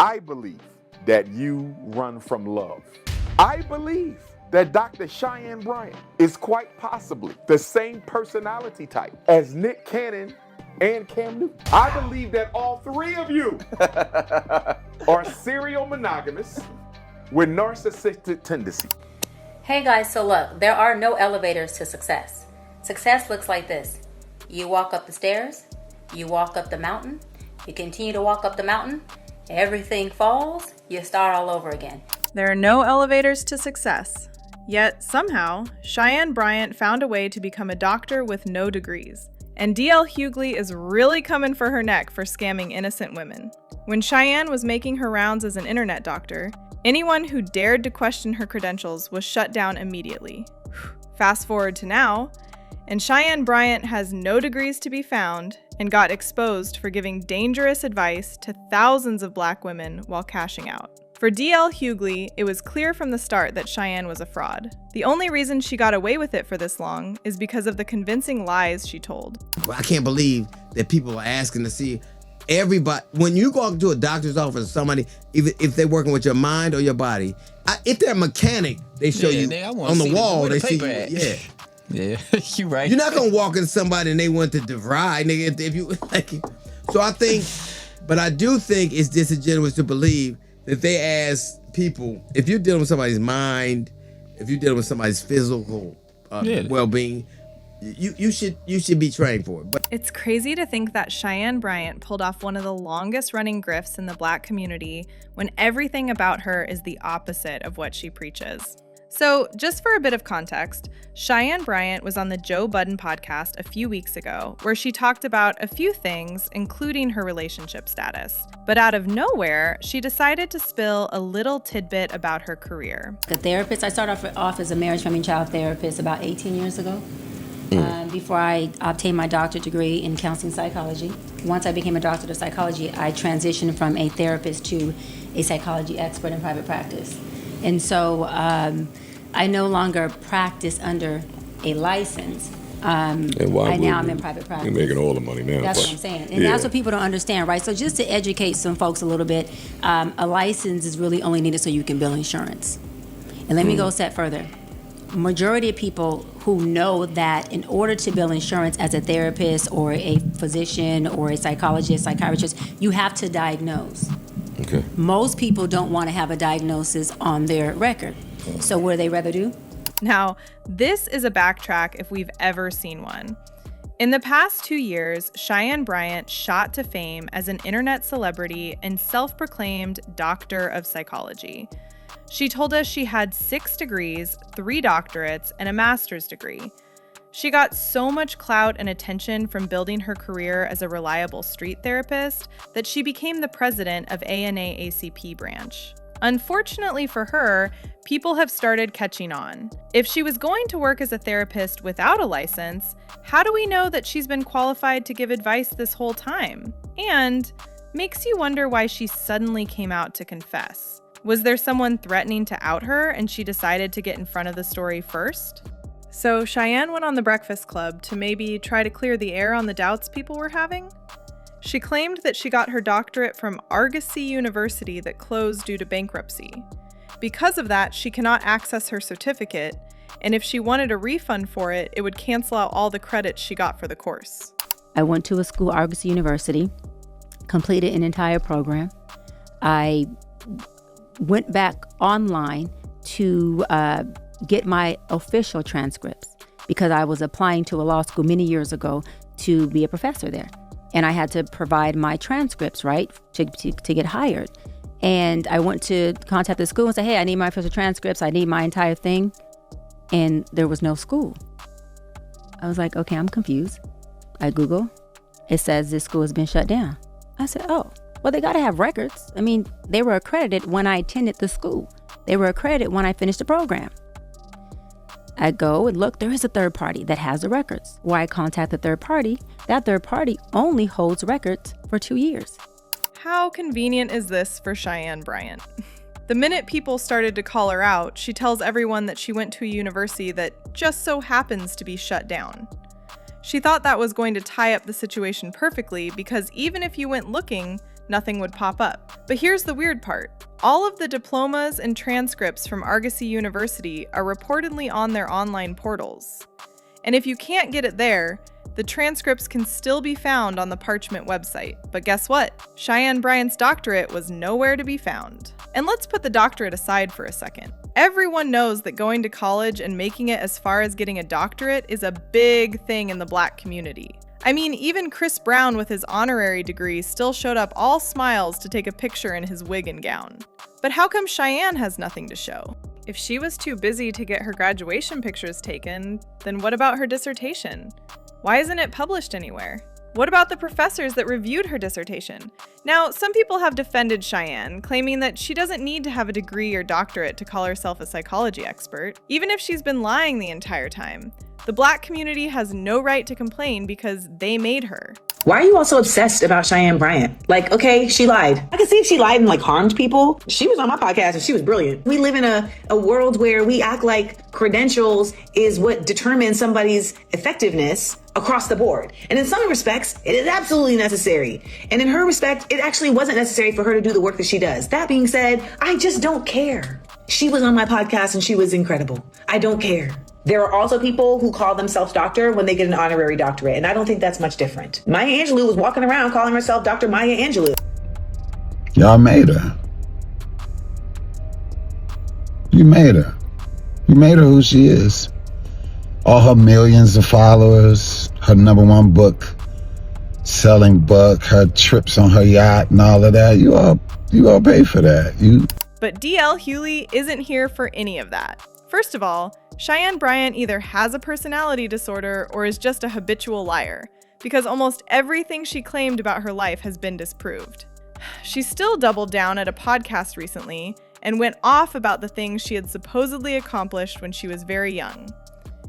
I believe that you run from love. I believe that Dr. Cheyenne Bryant is quite possibly the same personality type as Nick Cannon and Cam Newton. I believe that all three of you are serial monogamous with narcissistic tendencies. Hey guys, so look, there are no elevators to success. Success looks like this. You walk up the stairs, you walk up the mountain, you continue to walk up the mountain, everything falls, you start all over again. There are no elevators to success. Yet, somehow, Cheyenne Bryant found a way to become a doctor with no degrees. And DL Hughley is really coming for her neck for scamming innocent women. When Cheyenne was making her rounds as an internet doctor, anyone who dared to question her credentials was shut down immediately. Fast forward to now, and Cheyenne Bryant has no degrees to be found and got exposed for giving dangerous advice to thousands of Black women while cashing out. For DL Hughley, it was clear from the start that Cheyenne was a fraud. The only reason she got away with it for this long is because of the convincing lies she told. I can't believe that people are asking to see everybody. When you go to a doctor's office or somebody, if they're working with your mind or your body, if they're a mechanic, they show you on the wall, they see you. Yeah, you're right. You're not gonna walk in somebody and they want to divide, nigga. If you like, so I think, but I do think it's disingenuous to believe that they ask people, if you're dealing with somebody's mind, if you're dealing with somebody's physical well-being, you should be trained for it. But it's crazy to think that Cheyenne Bryant pulled off one of the longest running grifts in the Black community when everything about her is the opposite of what she preaches. So, just for a bit of context, Cheyenne Bryant was on the Joe Budden podcast a few weeks ago, where she talked about a few things, including her relationship status. But out of nowhere, she decided to spill a little tidbit about her career. A therapist, I started off as a marriage, family, and child therapist about 18 years ago, before I obtained my doctorate degree in counseling psychology. Once I became a doctor of psychology, I transitioned from a therapist to a psychology expert in private practice. And so I no longer practice under a license. I'm in private practice. You're making all the money now. That's what I'm saying. And that's what people don't understand, right? So just to educate some folks a little bit, a license is really only needed so you can bill insurance. And let me go a step further. Majority of people who know that in order to bill insurance as a therapist or a physician or a psychologist, psychiatrist, you have to diagnose. Okay. Most people don't want to have a diagnosis on their record. So what do they rather do? Now, this is a backtrack if we've ever seen one. In the past 2 years, Cheyenne Bryant shot to fame as an internet celebrity and self-proclaimed doctor of psychology. She told us she had 6 degrees, 3 doctorates, and a master's degree. She got so much clout and attention from building her career as a reliable street therapist that she became the president of ANA ACP branch. Unfortunately for her, people have started catching on. If she was going to work as a therapist without a license, how do we know that she's been qualified to give advice this whole time? And makes you wonder why she suddenly came out to confess. Was there someone threatening to out her and she decided to get in front of the story first? So Cheyenne went on The Breakfast Club to maybe try to clear the air on the doubts people were having? She claimed that she got her doctorate from Argosy University that closed due to bankruptcy. Because of that, she cannot access her certificate, and if she wanted a refund for it, it would cancel out all the credits she got for the course. I went to a school, Argosy University, completed an entire program. I went back online to get my official transcripts because I was applying to a law school many years ago to be a professor there. And I had to provide my transcripts, right, to get hired. And I went to contact the school and say, hey, I need my official transcripts. I need my entire thing. And there was no school. I was like, okay, I'm confused. I Google. It says this school has been shut down. I said, oh, well, they got to have records. I mean, they were accredited when I attended the school. They were accredited when I finished the program. I go and look, there is a third party that has the records. Why I contact the third party, that third party only holds records for 2 years. How convenient is this for Cheyenne Bryant? The minute people started to call her out, she tells everyone that she went to a university that just so happens to be shut down. She thought that was going to tie up the situation perfectly because even if you went looking, nothing would pop up. But here's the weird part. All of the diplomas and transcripts from Argosy University are reportedly on their online portals. And if you can't get it there, the transcripts can still be found on the Parchment website. But guess what? Cheyenne Bryant's doctorate was nowhere to be found. And let's put the doctorate aside for a second. Everyone knows that going to college and making it as far as getting a doctorate is a big thing in the Black community. I mean, even Chris Brown with his honorary degree still showed up all smiles to take a picture in his wig and gown. But how come Cheyenne has nothing to show? If she was too busy to get her graduation pictures taken, then what about her dissertation? Why isn't it published anywhere? What about the professors that reviewed her dissertation? Now, some people have defended Cheyenne, claiming that she doesn't need to have a degree or doctorate to call herself a psychology expert, even if she's been lying the entire time. The Black community has no right to complain because they made her. Why are you all so obsessed about Cheyenne Bryant? Like, okay, she lied. I can see if she lied and harmed people. She was on my podcast and she was brilliant. We live in a world where we act like credentials is what determines somebody's effectiveness across the board. And in some respects, it is absolutely necessary. And in her respect, it actually wasn't necessary for her to do the work that she does. That being said, I just don't care. She was on my podcast and she was incredible. I don't care. There are also people who call themselves doctor when they get an honorary doctorate, and I don't think that's much different. Maya Angelou was walking around calling herself Dr. Maya Angelou. Y'all made her. You made her. You made her who she is. All her millions of followers, her #1 book, selling book, her trips on her yacht and all of that. You all pay for that. But DL Hughley isn't here for any of that. First of all, Cheyenne Bryant either has a personality disorder or is just a habitual liar, because almost everything she claimed about her life has been disproved. She still doubled down at a podcast recently and went off about the things she had supposedly accomplished when she was very young.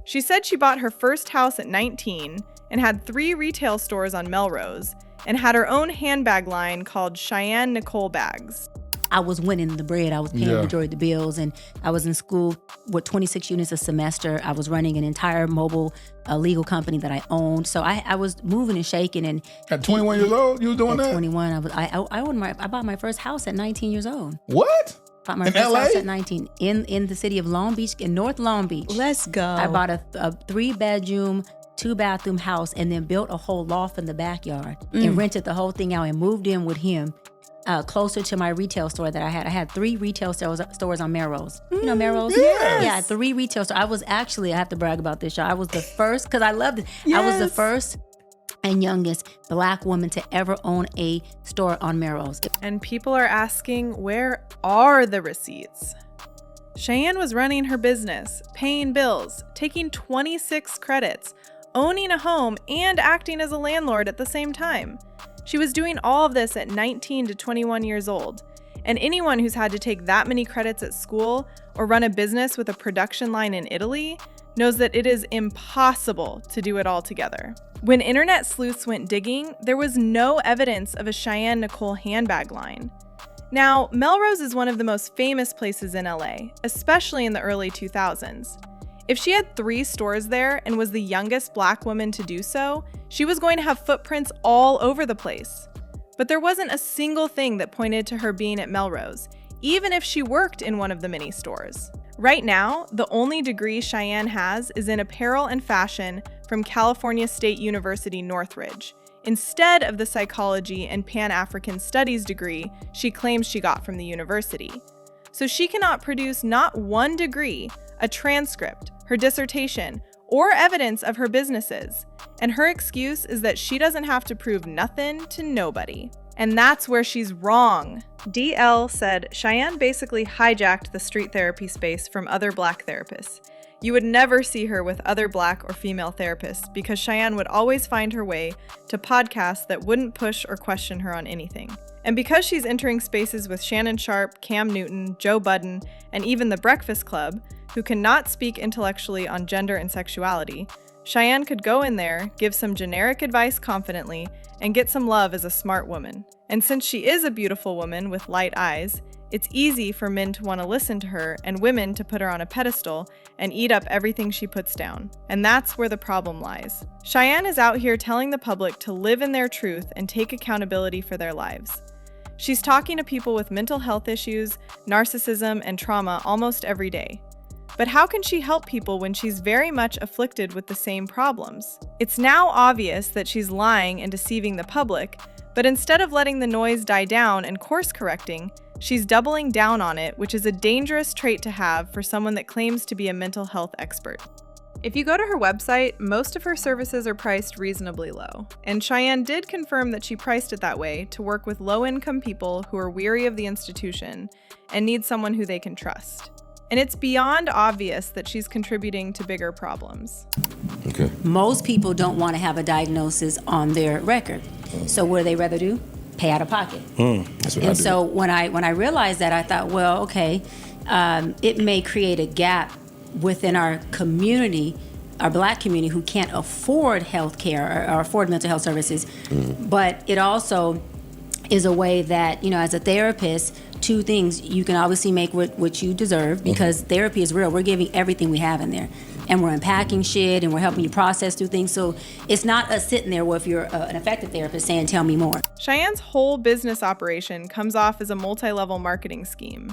She said she bought her first house at 19 and had 3 retail stores on Melrose and had her own handbag line called Cheyenne Nicole Bags. I was winning the bread. I was paying the majority of the bills, and I was in school with 26 units a semester. I was running an entire mobile legal company that I owned. So I was moving and shaking. And at 21 years old, you was doing that? At 21, I bought my first house at 19 years old. What? Bought my in first LA? house at 19 in the city of Long Beach, in North Long Beach. Let's go. I bought a 3-bedroom, 2-bathroom house, and then built a whole loft in the backyard and rented the whole thing out and moved in with him. Closer to my retail store that I had. I had 3 retail stores on Melrose. You know Melrose? Yes. Yeah, I had 3 retail stores. I was actually, I have to brag about this, y'all. I was the first, because I loved it. Yes. I was the first and youngest Black woman to ever own a store on Melrose. And people are asking, where are the receipts? Cheyenne was running her business, paying bills, taking 26 credits, owning a home, and acting as a landlord at the same time. She was doing all of this at 19 to 21 years old, and anyone who's had to take that many credits at school or run a business with a production line in Italy knows that it is impossible to do it all together. When internet sleuths went digging, there was no evidence of a Cheyenne Nicole handbag line. Now, Melrose is one of the most famous places in LA, especially in the early 2000s. If she had 3 stores there and was the youngest Black woman to do so, she was going to have footprints all over the place. But there wasn't a single thing that pointed to her being at Melrose, even if she worked in one of the many stores. Right now, the only degree Cheyenne has is in apparel and fashion from California State University Northridge, instead of the psychology and Pan-African Studies degree she claims she got from the university. So she cannot produce not one degree, a transcript, her dissertation, or evidence of her businesses. And her excuse is that she doesn't have to prove nothing to nobody. And that's where she's wrong. DL said Cheyenne basically hijacked the street therapy space from other Black therapists. You would never see her with other Black or female therapists because Cheyenne would always find her way to podcasts that wouldn't push or question her on anything. And because she's entering spaces with Shannon Sharpe, Cam Newton, Joe Budden, and even the Breakfast Club, who cannot speak intellectually on gender and sexuality, Cheyenne could go in there, give some generic advice confidently, and get some love as a smart woman. And since she is a beautiful woman with light eyes, it's easy for men to want to listen to her and women to put her on a pedestal and eat up everything she puts down. And that's where the problem lies. Cheyenne is out here telling the public to live in their truth and take accountability for their lives. She's talking to people with mental health issues, narcissism, and trauma almost every day. But how can she help people when she's very much afflicted with the same problems? It's now obvious that she's lying and deceiving the public, but instead of letting the noise die down and course correcting, she's doubling down on it, which is a dangerous trait to have for someone that claims to be a mental health expert. If you go to her website, most of her services are priced reasonably low, and Cheyenne did confirm that she priced it that way to work with low-income people who are weary of the institution and need someone who they can trust. And it's beyond obvious that she's contributing to bigger problems. Okay. Most people don't want to have a diagnosis on their record. So what do they rather do? Pay out of pocket. That's what I do. And so when I realized that, I thought, well, okay, it may create a gap within our community, our Black community, who can't afford health care or afford mental health services. But it also is a way that, as a therapist, two things: you can obviously make what you deserve, because therapy is real. We're giving everything we have in there, and we're unpacking shit, and we're helping you process through things. So it's not us sitting there, well, if you're an effective therapist, saying, tell me more. Cheyenne's whole business operation comes off as a multi-level marketing scheme.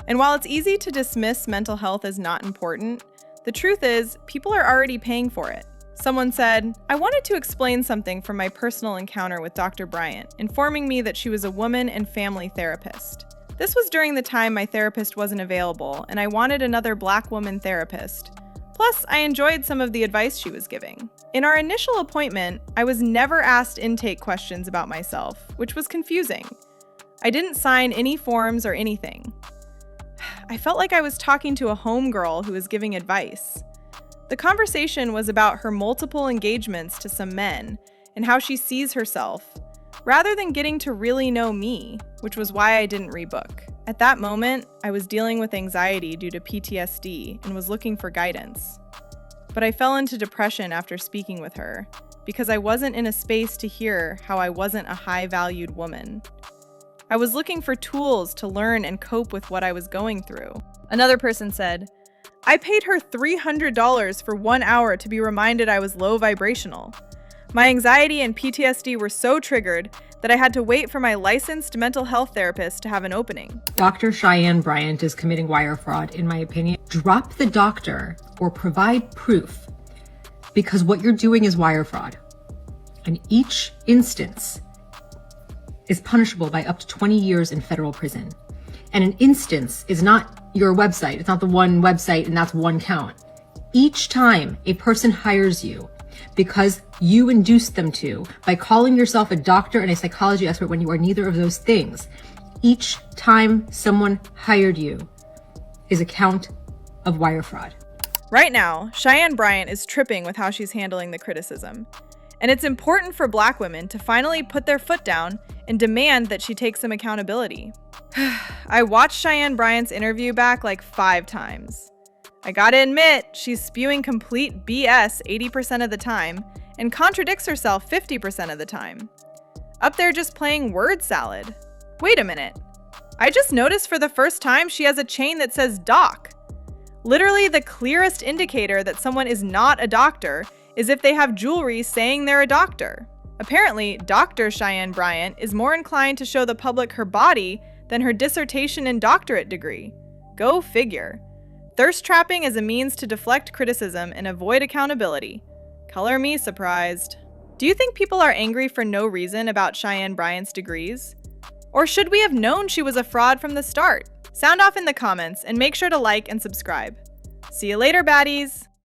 And while it's easy to dismiss mental health as not important, the truth is people are already paying for it. Someone said, "I wanted to explain something from my personal encounter with Dr. Bryant, informing me that she was a woman and family therapist. This was during the time my therapist wasn't available, and I wanted another Black woman therapist. Plus, I enjoyed some of the advice she was giving. In our initial appointment, I was never asked intake questions about myself, which was confusing. I didn't sign any forms or anything. I felt like I was talking to a homegirl who was giving advice. The conversation was about her multiple engagements to some men and how she sees herself, rather than getting to really know me, which was why I didn't rebook. At that moment, I was dealing with anxiety due to PTSD and was looking for guidance. But I fell into depression after speaking with her because I wasn't in a space to hear how I wasn't a high-valued woman. I was looking for tools to learn and cope with what I was going through." Another person said, "I paid her $300 for 1 hour to be reminded I was low vibrational. My anxiety and PTSD were so triggered that I had to wait for my licensed mental health therapist to have an opening." Dr. Cheyenne Bryant is committing wire fraud, in my opinion. Drop the doctor or provide proof, because what you're doing is wire fraud. And each instance is punishable by up to 20 years in federal prison. And an instance is not your website. It's not the one website and that's one count. Each time a person hires you because you induced them to, by calling yourself a doctor and a psychology expert when you are neither of those things, each time someone hired you is a count of wire fraud. Right now, Cheyenne Bryant is tripping with how she's handling the criticism. And it's important for Black women to finally put their foot down and demand that she take some accountability. I watched Cheyenne Bryant's interview back like 5 times. I gotta admit, she's spewing complete BS 80% of the time and contradicts herself 50% of the time. Up there just playing word salad. Wait a minute. I just noticed for the first time she has a chain that says doc. Literally the clearest indicator that someone is not a doctor is if they have jewelry saying they're a doctor. Apparently, Dr. Cheyenne Bryant is more inclined to show the public her body than her dissertation and doctorate degree. Go figure. Thirst trapping is a means to deflect criticism and avoid accountability. Color me surprised. Do you think people are angry for no reason about Cheyenne Bryant's degrees? Or should we have known she was a fraud from the start? Sound off in the comments and make sure to like and subscribe. See you later, baddies!